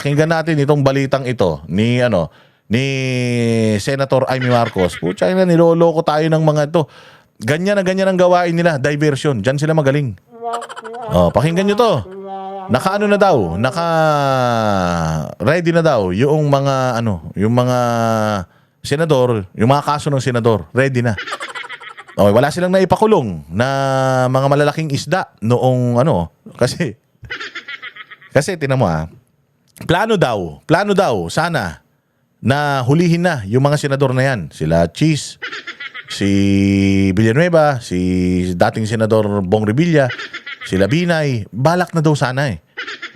Pakinggan natin itong balitang ito ni ni Senator Amy Marcos. Putya na, niloloko tayo ng mga ito. Ganyan ang gawain nila, diversion. Diyan sila magaling. Pakinggan nyo to. Naka-ano na daw, naka-ready na daw yung mga yung mga senador, yung mga kaso ng senador, ready na. Okay, wala silang naipakulong na mga malalaking isda noong kasi tinan mo plano daw sana na hulihin na yung mga senador na yan. Sila Cheese, si Villanueva, si dating senador Bong Revilla, sila Binay, balak na daw sana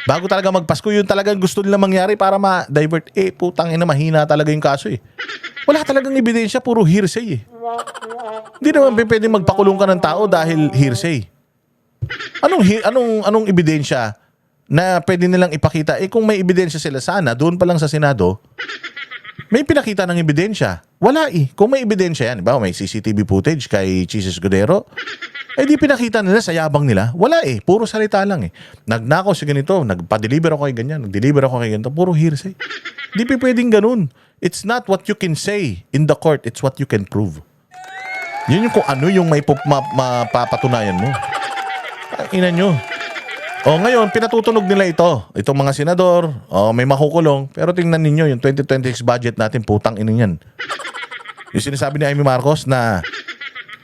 Bago talaga magpasko, yun talagang gusto nila mangyari para ma-divert. Putang ina, mahina talaga yung kaso Wala talagang ebidensya, puro hearsay Hindi naman pwedeng magpakulong ka ng tao dahil hearsay. Anong ebidensya na pwede nilang ipakita? Kung may ebidensya sila, sana doon pa lang sa Senado may pinakita ng ebidensya. Wala Kung may ebidensya yan, may CCTV footage kay Chis Escudero, di pinakita nila sa yabang nila. Wala puro salita lang Nagnakaw si ganito, nagpa-deliver ako kay ganyan, nag-deliver ako kay ganito, puro hearsay. Di pwedeng ganun. It's not what you can say in the court, it's what you can prove. Yun yung kung ano yung may mapapatunayan mo. Ina nyo. Ngayon, pinatutunog nila itong mga senador, may makukulong, pero tingnan ninyo yung 2026 budget natin, putang ina yan. Yung sinasabi ni Amy Marcos na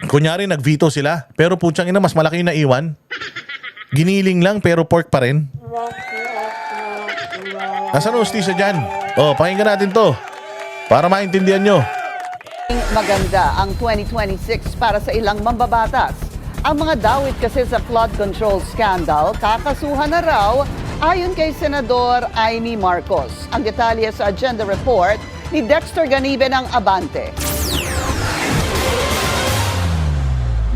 kunyari nag-veto sila, pero putyang ina mas malaki na iwan. Giniling lang pero pork pa rin. Nasaan ang hustisya dyan? Pakinggan natin to para maintindihan nyo. Maganda ang 2026 para sa ilang mambabatas. Ang mga dawit kasi sa flood control scandal, kakasuhan na raw ayon kay Senador Amy Marcos. Ang detalye sa agenda report ni Dexter Ganibe ng Abante.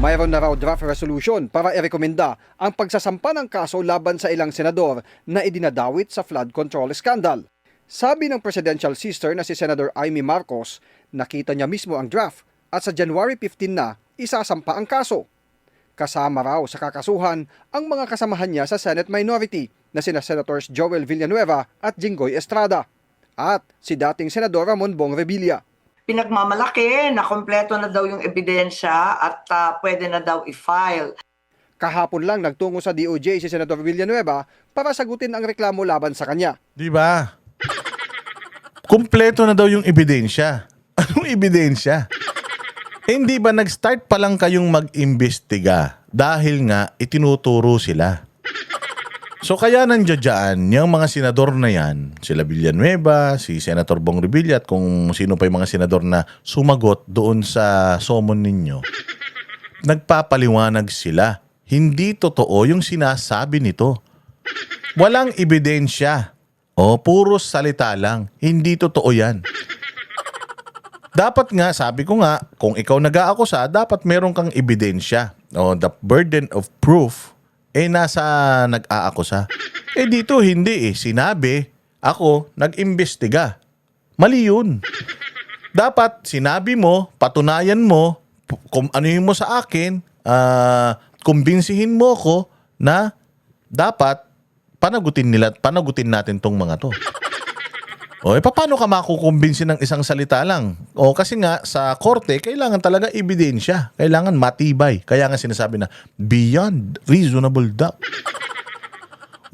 Mayroon na raw draft resolution para irekomenda ang pagsasampa ng kaso laban sa ilang senador na idinadawit sa flood control scandal. Sabi ng presidential sister na si Senator Amy Marcos, nakita niya mismo ang draft at sa January 15 na isasampa ang kaso. Kasama raw sa kakasuhan ang mga kasamahan niya sa Senate minority na sina Senators Joel Villanueva at Jinggoy Estrada at si dating Senador Ramon Bong Revilla. Pinagmamalaki na kompleto na daw yung ebidensya at pwede na daw i-file. Kahapon lang nagtungo sa DOJ si Senador Villanueva para sagutin ang reklamo laban sa kanya. Di ba? Kumpleto na daw yung ebidensya. Anong ebidensya? Hindi ba nag-start pa lang kayong mag-imbestiga dahil nga itinuturo sila? So kaya nandiyan yung mga senador na yan, sila Villanueva, si Senator Bong Revilla at kung sino pa yung mga senador na sumagot doon sa summon ninyo, nagpapaliwanag sila. Hindi totoo yung sinasabi nito. Walang ebidensya. Puro salita lang. Hindi totoo yan. Dapat nga, sabi ko nga, kung ikaw nag-aakusa, dapat meron kang ebidensya. The burden of proof, nasa nag-aakusa. Dito hindi Sinabi, ako, nag-imbestiga. Mali yun. Dapat, sinabi mo, patunayan mo, kung ano mo sa akin, kumbinsihin mo ko na dapat panagutin natin tong mga to. Paano ka makukumbinsi ng isang salita lang? Kasi nga sa korte, kailangan talaga ebidensya. Kailangan matibay. Kaya nga sinasabi na beyond reasonable doubt.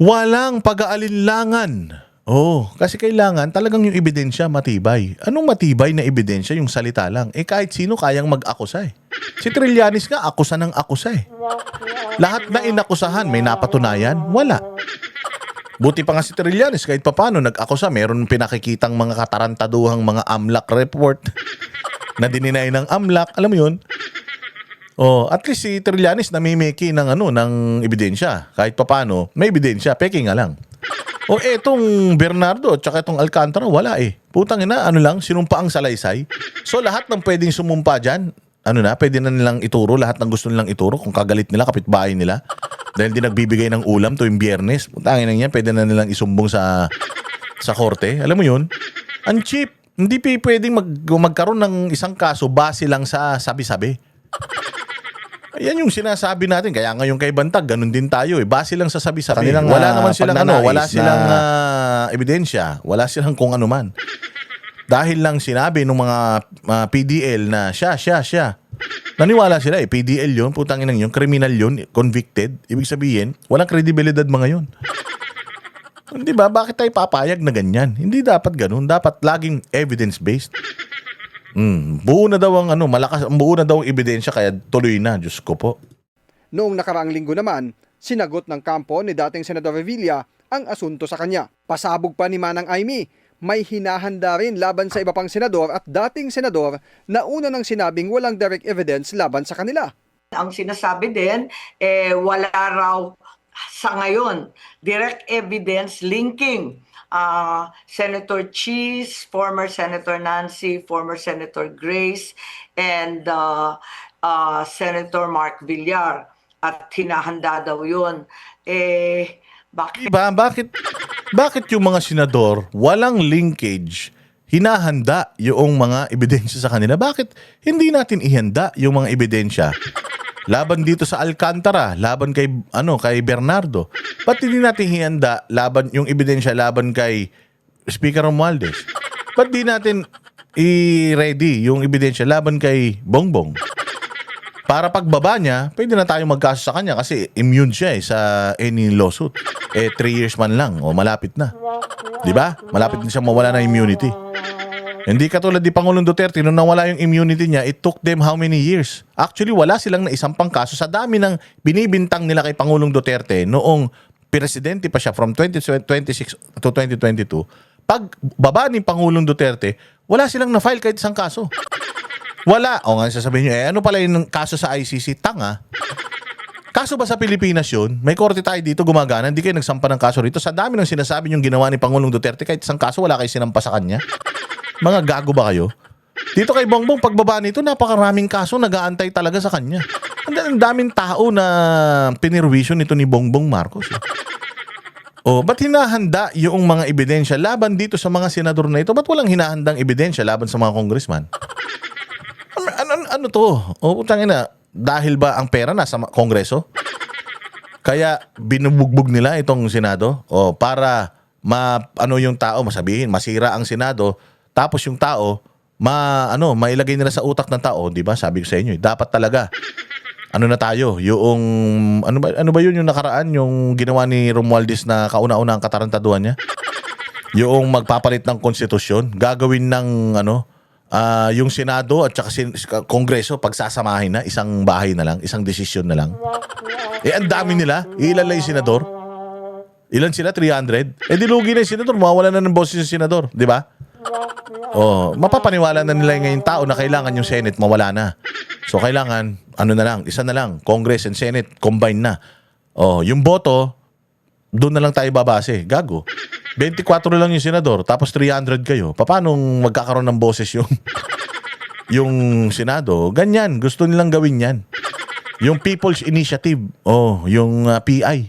Walang pag-aalinlangan. Kasi kailangan talagang yung ebidensya matibay. Anong matibay na ebidensya? Yung salita lang. Kahit sino kayang mag-akusa Si Trillanes nga, akusa ng akusa Lahat na inakusahan, may napatunayan? Wala. Buti pa nga si Trillanes, kahit papano nag-akusa, meron pinakikitang mga katarantaduhang mga AMLAC report na dininay ng AMLAC, alam mo yun? At least si Trillanes namimiki ng ebidensya. Kahit papano, may ebidensya, peke nga lang. Etong Bernardo, tsaka itong Alcantara, wala Putang ina, sinumpa ang salaysay. So lahat ng pwedeng sumumpa dyan, pwede na nilang ituro, lahat ng gusto nilang ituro, kung kagalit nila, kapitbahay nila. Dahil di nagbibigay ng ulam tuwing Biyernes. Putangin na yan, pwede na nilang isumbong sa korte. Alam mo yun? Ang cheap. Hindi pwedeng magkaroon ng isang kaso base lang sa sabi-sabi. Yan yung sinasabi natin. Kaya ngayon kay Bantag, ganun din tayo eh. Base lang sa sabi-sabi. Kanilang, Wala naman silang pagnanais wala silang na- ebidensya. Wala silang kung ano man. Dahil lang sinabi ng mga PDL na siya. Naniwala sila eh. PDL yun, putang inang yun, criminal yun, convicted. Ibig sabihin, walang kredibilidad mga yun. Di ba? Bakit tayo papayag na ganyan? Hindi dapat ganun. Dapat laging evidence-based. Buo na daw ang buo na daw ang ebidensya kaya tuloy na. Diyos ko po. Noong nakaraang linggo naman, sinagot ng kampo ni dating Senador Revilla ang asunto sa kanya. Pasabog pa ni Manang Aimee, may hinahanda rin laban sa iba pang senador at dating senador na una nang sinabing walang direct evidence laban sa kanila. Ang sinasabi din, wala raw sa ngayon direct evidence linking Senator Cheese, former Senator Nancy, former Senator Grace, and Senator Mark Villar. At hinahanda daw yun. Bakit? Diba? Bakit yung mga senador walang linkage, hinahanda yung mga ebidensya sa kanila? Bakit hindi natin ihanda yung mga ebidensya? Laban dito sa Alcantara, laban kay Bernardo. Ba't hindi natin ihanda yung ebidensya laban kay Speaker Romualdez? Ba't di natin i-ready yung ebidensya laban kay Bongbong? Para pagbaba niya, pwede na tayo magkaso sa kanya kasi immune siya sa any lawsuit. 3 years man lang, malapit na. 'Di ba? Malapit na siya mawala ng immunity. Hindi katulad ni Pangulong Duterte, nung nawala yung immunity niya, it took them how many years? Actually, wala silang naisampang kaso sa dami ng binibintang nila kay Pangulong Duterte noong presidente pa siya from 2026 to 2022. Pag baba ni Pangulong Duterte, wala silang na-file kahit isang kaso. Wala. O nga sasabihin nyo, ano pala yung kaso sa ICC? Tanga. Kaso ba sa Pilipinas yun? May korte tayo dito gumagana, hindi kayo nagsampa ng kaso rito. Sa dami ng sinasabi yung ginawa ni Pangulong Duterte, kahit isang kaso, wala kayo sinampa sa kanya. Mga gago ba kayo? Dito kay Bongbong, pagbaba nito, napakaraming kaso nag-aantay talaga sa kanya. Ang daming tao na pinirwisyo nito ni Bongbong Marcos. Ba't hinahanda yung mga ebidensya laban dito sa mga senador na ito? Ba't walang hinahandang ebidensya laban sa mga congressman? Ano to? Putang ina, dahil ba ang pera nasa kongreso? Kaya binubugbog nila itong Senado para yung tao masabihin, masira ang Senado. Tapos yung tao, mailagay nila sa utak ng tao, 'di ba? Sabi ko sa inyo, dapat talaga na tayo, yung ano ba yun yung nakaraan, yung ginawa ni Romualdez na kauna-una ang katarantaduhan niya? Yung magpapalit ng konstitusyon, gagawin ng yung Senado at saka Kongreso pagsasamahin na, isang bahay na lang, isang desisyon na lang. Ang dami nila, ilan lang yung senador? Ilan sila? 300? Dilugi na yung senador, mawawala na ng boses yung senador, 'di ba? Mapapaniwala na nila ngayong tao na kailangan yung Senate mawala na. So kailangan, isa na lang, Congress and Senate, combine na. Yung boto, doon na lang tayo babase. Gago. 24 lang yung senador, tapos 300 kayo. Paano magkakaroon ng boses yung Senado? Ganyan, gusto nilang gawin yan. Yung People's Initiative, yung PI.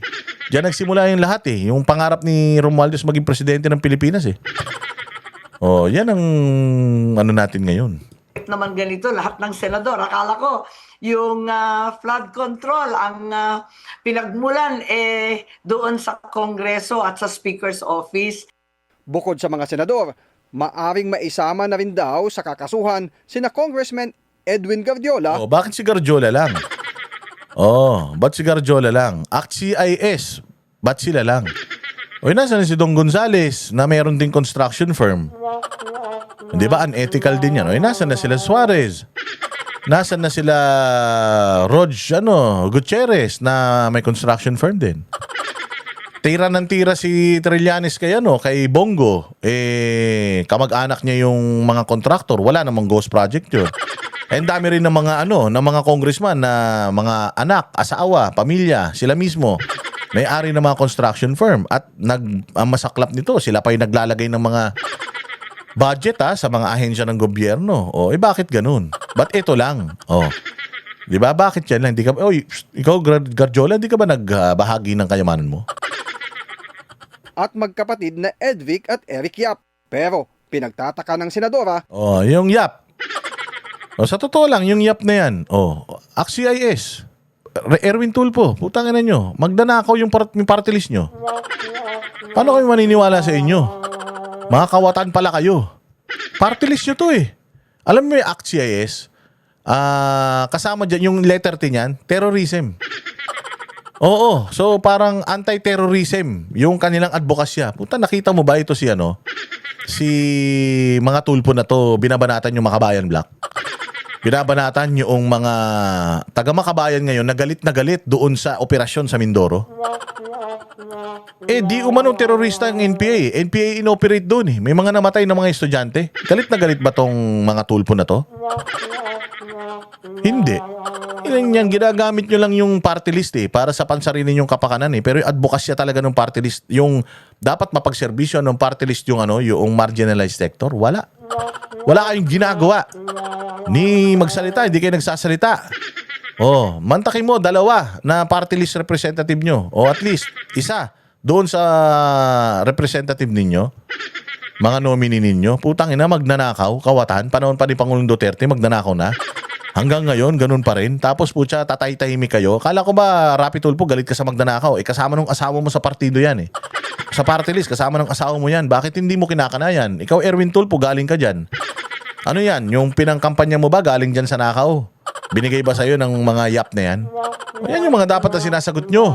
Diyan nagsimula yung lahat eh. Yung pangarap ni Romualdez maging presidente ng Pilipinas eh. Yan ang natin ngayon. Naman ganito, lahat ng senador. Akala ko, yung flood control, ang pinagmulan doon sa Kongreso at sa Speaker's Office. Bukod sa mga senador, maaring maisama na rin daw sa kakasuhan sina Congressman Edwin Gardiola. Bakit si Gardiola lang? Ba't si Gardiola lang? ACT-CIS, ba't sila lang? Nasaan si Dong Gonzales na mayroon ding construction firm? Di ba unethical din yan? Nasaan na sila Suarez? Nasaan na sila Gutierrez na may construction firm din? Tira ng tira si Trillanes kay Bongo. Kamag-anak niya yung mga kontraktor. Wala namang ghost project yun. Ang dami rin ng mga mga congressman na mga anak, asawa, pamilya, sila mismo. May-ari ng mga construction firm at ang masaklap nito, sila pa yung naglalagay ng mga budget sa mga ahensya ng gobyerno. Bakit ganun? Ba't ito lang? Di ba? Bakit yan lang? Ikaw, Gardiola, di ka ba nagbahagi ng kayamanan mo? At magkapatid na Edvic at Eric Yap. Pero pinagtataka ng senadora, yung Yap. Sa totoo lang, yung Yap na yan, ACT-CIS. Erwin Tulfo, putang ina nyo, magdanakaw yung party list nyo. Paano kayo maniniwala sa inyo? Mga kawatan pala kayo. Party list nyo to eh. Alam mo yung Act CIS, kasama dyan yung letter T niyan, terrorism. Oo, so parang anti-terrorism yung kanilang advokasya. Puta, nakita mo ba ito si si mga Tulfo na to, binabanatan yung Makabayan Black? Binabanatan yung mga taga-Makabayan ngayon na galit doon sa operasyon sa Mindoro. Di umano terorista ang NPA. NPA inoperate doon eh. May mga namatay na mga estudyante. Galit na galit ba tong mga Tulfo na to? Hindi. Yan, ginagamit nyo lang yung party list eh, para sa pansarili yung kapakanan eh. Pero yung advokasya talaga ng party list, yung dapat mapagserbisyo ng party list yung yung marginalized sector, wala. Wala kayong ginagawa. Ni magsalita, hindi kayo nagsasalita. Mantakin mo, 2 na party list representative nyo. O at least, isa doon sa representative ninyo, mga nominee ninyo, putang ina, magnanakaw, kawatan, panahon pa ni Pangulong Duterte, magnanakaw na. Hanggang ngayon, ganun pa rin. Tapos putya, tatay-tahimik kayo. Kala ko ba, Rapi Tulfo, galit ka sa magnanakaw? Kasama nung asawa mo sa partido yan eh. Sa party list, kasama ng asawa mo yan. Bakit hindi mo kinakanayan? Ikaw, Erwin Tulfo, galing ka dyan. Ano yan? Yung pinangkampanya mo ba galing dyan sa nakaw? Binigay ba sa'yo ng mga yap na yan? Yan yung mga dapat na sinasagot nyo.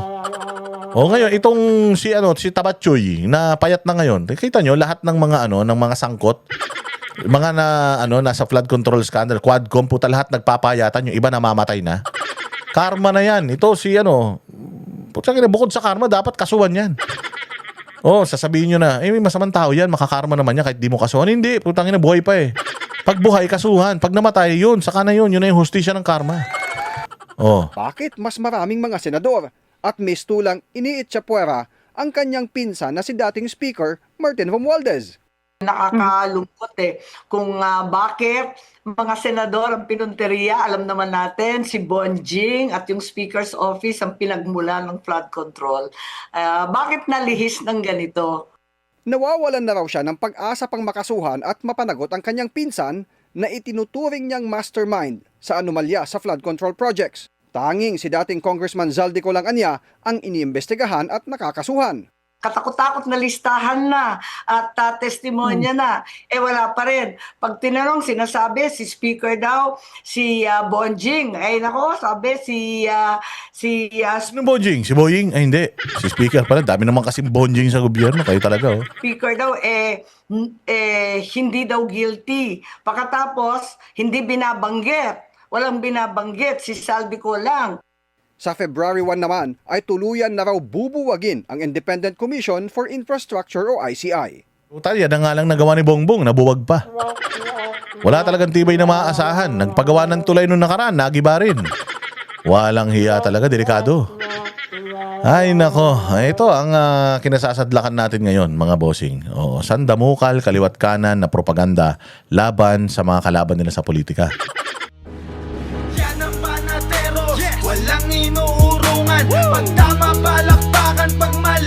Ngayon, itong si Tabatchoy na payat na ngayon. Kita nyo, lahat ng mga ng mga sangkot, mga nasa flood control scandal, Quadcom, puta lahat nagpapayatan, yung iba namamatay na. Karma na yan. Ito si puta bukod sa karma, dapat kasuhan yan. Sasabihin nyo na, may masamang tao yan, makakarma naman yan kahit di mo kasuhan. Hindi, putang ina, buhay pa eh. Pag buhay, kasuhan. Pag namatay, yun, saka na yun na yung hustisya ng karma. Bakit mas maraming mga senador at mistulang iniitsapuera ang kanyang pinsan na si dating Speaker Martin Romualdez? Nakakalungkot kung bakit mga senador ang pinunteriya, alam naman natin si Bonjing at yung Speaker's Office ang pinagmulan ng flood control. Bakit nalihis ng ganito? Nawawalan na raw siya ng pag-asa pang makasuhan at mapanagot ang kanyang pinsan na itinuturing niyang mastermind sa anomalya sa flood control projects. Tanging si dating Congressman Zaldico lang anya ang iniimbestigahan at nakakasuhan. Katakot-takot na listahan na at testimonya na. Wala pa rin. Pag tinanong, sinasabi si Speaker daw, si Bonjing. Nako, sabi si Sino Bonjing? Si Boying? Hindi. Si Speaker pala. Dami naman kasing Bonjing sa gobyerno. Kayo talaga Speaker daw, hindi daw guilty. Pagkatapos, hindi binabanggit. Walang binabanggit. Si Saldico lang. Sa February 1 naman ay tuluyan na raw bubuwagin ang Independent Commission for Infrastructure o ICI. Puta, yan na nga lang nagawa ni Bongbong, nabuwag pa. Wala talagang tibay na maaasahan. Nagpagawa ng tulay nung nakaraan, nagiba rin. Walang hiya talaga, delikado. Ay nako, ito ang kinasasadlakan natin ngayon mga bossing. Sandamukal, kaliwat kanan na propaganda laban sa mga kalaban nila sa politika. Yan ang panatero, walang inuurungan. Pag tama palakpakan, pag mali